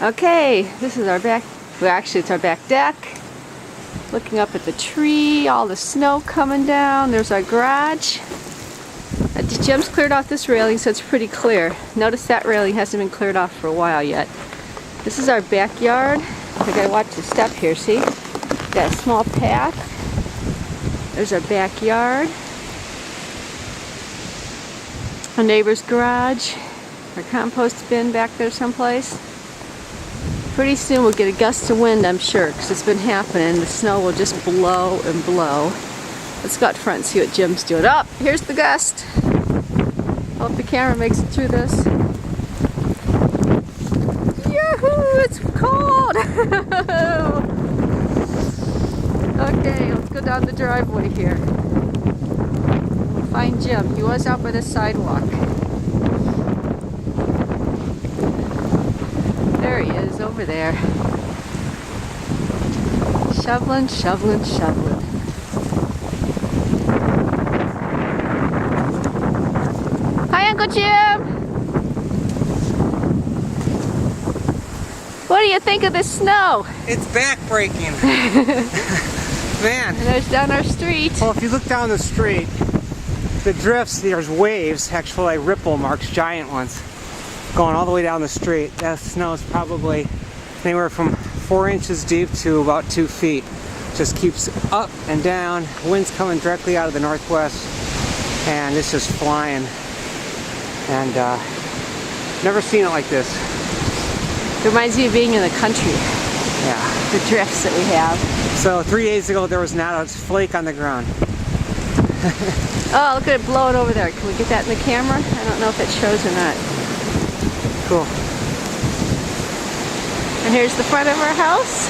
Okay, this is our back, well actually it's our back deck. Looking up at the tree, all the snow coming down. There's our garage. Jim's cleared off this railing so it's pretty clear. Notice that railing hasn't been cleared off for a while yet. This is our backyard. I gotta watch the step here, see? Got a small path. There's our backyard. Our neighbor's garage. Our compost bin back there someplace. Pretty soon we'll get a gust of wind, I'm sure, because it's been happening. The snow will just blow and blow. Let's go out front and see what Jim's doing. Oh, here's the gust. Hope the camera makes it through this. Yahoo! It's cold! Okay, let's go down the driveway here. We'll find Jim. He was out by the sidewalk. There he is, over there. Shoveling, shoveling, shoveling. Hi, Uncle Jim! What do you think of the snow? It's back-breaking. Man. And there's down our street. Well, if you look down the street, the drifts, there's waves, actually like ripple marks, giant ones, going all the way down the street. That snow is probably anywhere from 4 inches deep to about 2 feet. Just keeps up and down. Wind's coming directly out of the northwest, and it's just flying. And never seen it like this. It reminds me of being in the country. Yeah. The drifts that we have. So 3 days ago, there was not a flake on the ground. Oh, look at it blowing over there. Can we get that in the camera? I don't know if it shows or not. Cool. And here's the front of our house.